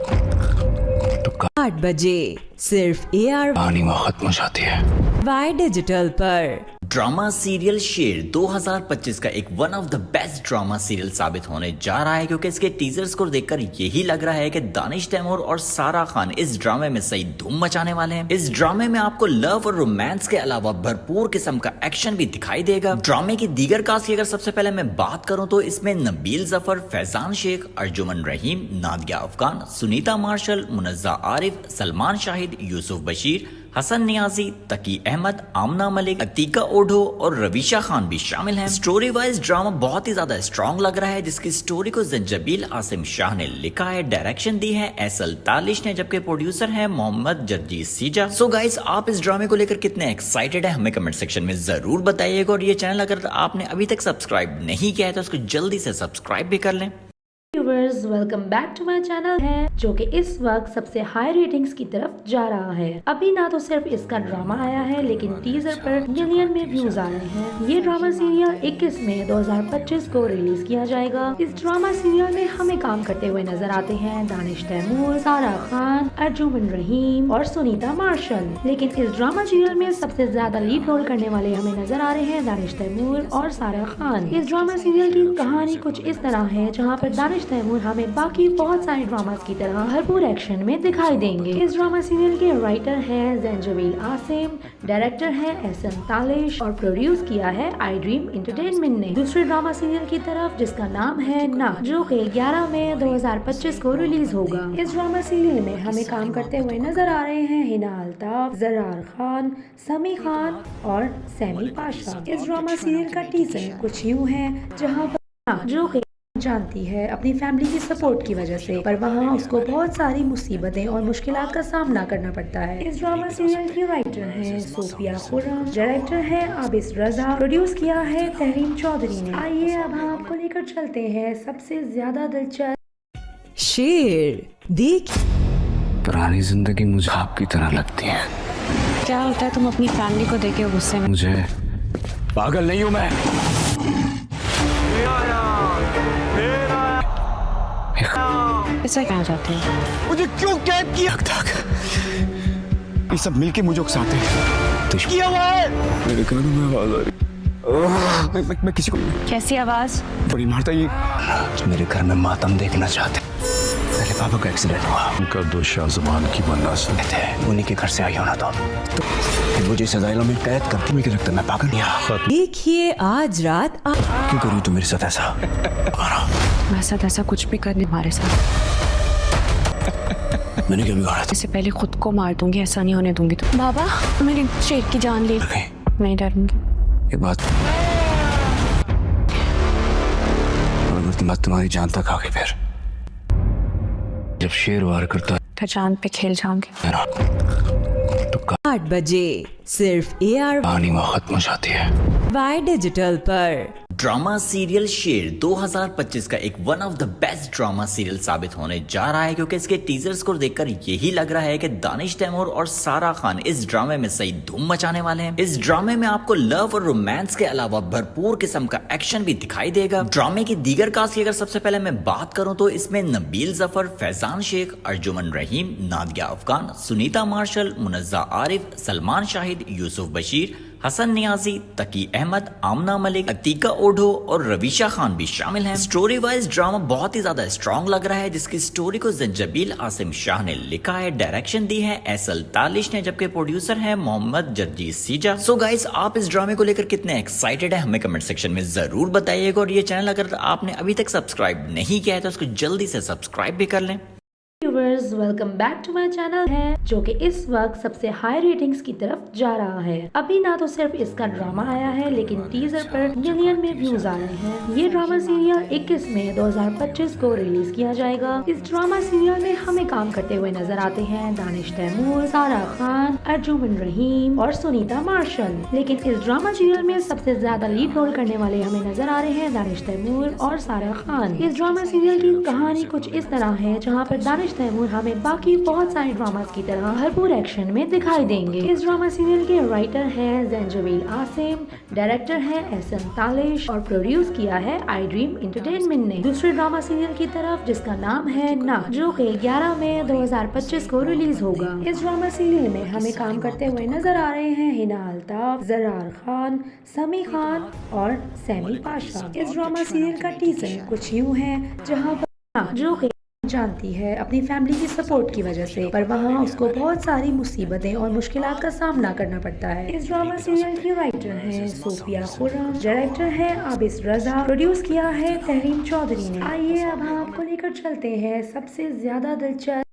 B: तो
A: 8 बजे सिर्फ AR
B: कहानी वहाँ खत्म हो जाती है।
A: वाई डिजिटल पर।
F: ड्रामा सीरियल शेर 2025 का एक one of the best drama serial साबित होने जा रहा है, क्योंकि इसके टीजर्स को देखकर यही लग रहा है कि दानिश तैमूर और सारा खान इस ड्रामे में सही धूम मचाने वाले हैं। इस ड्रामे में आपको लव और रोमांस के अलावा भरपूर किस्म का एक्शन भी दिखाई देगा। ड्रामे की दीगर कास्ट की अगर सबसे पहले मैं बात करूं तो इसमें नबील जफर, फैजान शेख, अर्जुमन रहीम, नादिया अफगान, सुनीता मार्शल, मुनज़्ज़ा आरिफ, सलमान शाहिद, यूसुफ बशीर, हसन नियाजी, तकी अहमद, आमना मलिक, अतीका ओढो और रवीशा खान भी शामिल हैं। स्टोरी वाइज ड्रामा बहुत ही ज्यादा स्ट्रॉन्ग लग रहा है, जिसकी स्टोरी को जंजबील आसिम शाह ने लिखा है, डायरेक्शन दी है एसएल तालिश ने, जबकि प्रोड्यूसर है मोहम्मद जर्जी सीजा। सो गाइस, आप इस ड्रामे को लेकर कितने एक्साइटेड है हमें कमेंट सेक्शन में जरूर बताइएगा। और ये चैनल अगर आपने अभी तक सब्सक्राइब नहीं किया है तो उसको जल्दी से सब्सक्राइब भी कर लें।
G: Viewers, welcome back to my channel है, जो कि इस वक्त सबसे हाई रेटिंग्स की तरफ जा रहा है। अभी ना तो सिर्फ इसका ड्रामा आया है, लेकिन टीजर पर मिलियन में व्यूज आ रहे हैं। ये ड्रामा सीरियल 21 मई 2025 को रिलीज किया जाएगा। इस ड्रामा सीरियल में हमें काम करते हुए नजर आते हैं दानिश तैमूर, सारा खान, अर्जुमन रहीम और सुनीता मार्शल। लेकिन इस ड्रामा सीरियल में सबसे ज्यादा लीड रोल करने वाले हमें नजर आ रहे हैं दानिश तैमूर और सारा खान। इस ड्रामा सीरियल की कहानी कुछ इस तरह है, जहाँ पर दानिश तैमूर हमें बाकी बहुत सारे ड्रामास की तरह भरपूर एक्शन में दिखाई देंगे। इस ड्रामा सीरियल के राइटर हैं जंजबील आसिम, डायरेक्टर है एसएल तालिश और प्रोड्यूस किया है आई ड्रीम एंटरटेनमेंट ने। दूसरे ड्रामा सीरियल की तरफ जिसका नाम है ना, जो कि 11 मई 2025 को रिलीज होगा। इस ड्रामा सीरियल में हमें काम करते हुए नजर आ रहे हैं हिना अल्ताफ, जरार खान, समी खान और सैमी पाशा। इस ड्रामा सीरियल का टीजर कुछ यूँ है, जहाँ पर जो कि जानती है अपनी फैमिली की सपोर्ट की वजह से, पर वहाँ उसको बहुत सारी मुसीबतें और मुश्किलात का सामना करना पड़ता है। इस ड्रामा सीरियल की राइटर है सोफिया खुर्रम, डायरेक्टर है आबिस रजा, प्रोड्यूस किया है तहरीम चौधरी ने। आइए अब हम आपको लेकर चलते हैं सबसे ज्यादा दिलचस्प
A: शेर देख।
B: पुरानी जिंदगी मुझे आपकी तरह लगती है।
C: क्या होता है तुम अपनी फैमिली को देखे गुस्से में?
B: मुझे पागल नहीं हूँ मैं।
C: ऐसा क्या चाहते हो?
D: मुझे क्यों कैद किया? तक ये सब मिलके मुझे उकसाते हैं। तो किया हुआ है। मेरे कानों में आवाज आ रही। मैं किसी को
C: कैसी आवाज?
D: बड़ी मारता ये।
B: मेरे घर में मातम देखना चाहते। पहले पापा का एक्सीडेंट हुआ,
E: उनका दो शाहजबान की मन्नत
B: थे, उन्हीं के घर से आई होना तो मुझे सजाइलों में कैद करती मुझे लगता मैं पागल नहीं।
A: देखिए आज रात
B: क्यों करूँ तू मेरे साथ ऐसा?
C: वैसा तैसा कुछ भी करने हमारे साथ।
B: मैंने क्या बिगाड़ा था?
C: इससे पहले खुद को मार दूंगी, ऐसा नहीं होने दूंगी। तो बाबा, मेरे शेर की जान ले। नहीं डरूंगी।
B: ये बात और तुम्हारी जान तक आ गई। फिर जब शेर वार करता है
C: तो जान पे खेल जाऊंगी।
B: तो
A: 8 बजे सिर्फ ARY
B: कहानी वहाँ खत्म हो जाती है।
A: डिजिटल पर।
F: ड्रामा सीरियल शेर 2025 का एक one of the best drama serial साबित होने जा रहा है, क्योंकि इसके टीजर्स को देखकर यही लग रहा है कि दानिश तैमूर और सारा खान इस ड्रामे में सही धूम मचाने वाले हैं। इस ड्रामे में आपको लव और रोमांस के अलावा भरपूर किस्म का एक्शन भी दिखाई देगा। ड्रामे की दीगर कास्ट की अगर सबसे पहले मैं बात करूं तो इसमें नबील जफर, फैजान शेख, अर्जुमन रहीम, नादिया अफगान, सुनीता मार्शल, मुनज़्ज़ा आरिफ, सलमान शाहिद, यूसुफ बशीर, हसन नियाजी, तकी अहमद, आमना मलिक, अतीका ओढो और रवीशा खान भी शामिल हैं। स्टोरी वाइज ड्रामा बहुत ही ज्यादा स्ट्रॉन्ग लग रहा है, जिसकी स्टोरी को जंजबील आसिम शाह ने लिखा है, डायरेक्शन दी है एसएल तालिश ने, जबकि प्रोड्यूसर है मोहम्मद जर्जी सीजा। सो गाइस, आप इस ड्रामे को लेकर कितने एक्साइटेड है हमें कमेंट सेक्शन में जरूर बताइएगा। और ये चैनल अगर आपने अभी तक सब्सक्राइब नहीं किया है तो उसको जल्दी से सब्सक्राइब भी कर लें।
G: Viewers, welcome back to my channel है, जो कि इस वक्त सबसे हाई रेटिंग्स की तरफ जा रहा है। अभी ना तो सिर्फ इसका ड्रामा आया है, लेकिन टीजर पर मिलियन में व्यूज आ रहे हैं। ये ड्रामा सीरियल 21 मई 2025 को रिलीज किया जाएगा। इस ड्रामा सीरियल में हमें काम करते हुए नजर आते हैं दानिश तैमूर, सारा खान, अर्जुमन रहीम और सुनीता मार्शल। लेकिन इस ड्रामा सीरियल में सबसे ज्यादा लीड रोल करने वाले हमें नजर आ रहे हैं दानिश तैमूर और सारा खान। इस ड्रामा सीरियल की कहानी कुछ इस तरह है, जहाँ पर दानिश तैमूर हमें बाकी बहुत सारे ड्रामास की तरह भरपूर एक्शन में दिखाई देंगे। इस ड्रामा सीरियल के राइटर हैं जंजबील आसिम, डायरेक्टर है एसएल तालिश और प्रोड्यूस किया है आई ड्रीम एंटरटेनमेंट ने। दूसरे ड्रामा सीरियल की तरफ जिसका नाम है ना, जो कि 11 मई 2025 को रिलीज होगा। इस ड्रामा सीरियल में हमें काम करते हुए नजर आ रहे हैं हिना अल्ताफ, जरार खान, समी खान और सैमी पाशा। इस ड्रामा सीरियल का टीजर कुछ यूँ है, जहाँ पर जो कि जानती है अपनी फैमिली की सपोर्ट की वजह से, पर वहाँ उसको बहुत सारी मुसीबतें और मुश्किलात का सामना करना पड़ता है। इस ड्रामा सीरियल की राइटर है सोफिया खुर्रम, डायरेक्टर है आबिस रजा, प्रोड्यूस किया है तहरीम चौधरी ने। आइए अब हम आपको लेकर चलते हैं सबसे ज्यादा दिलचस्प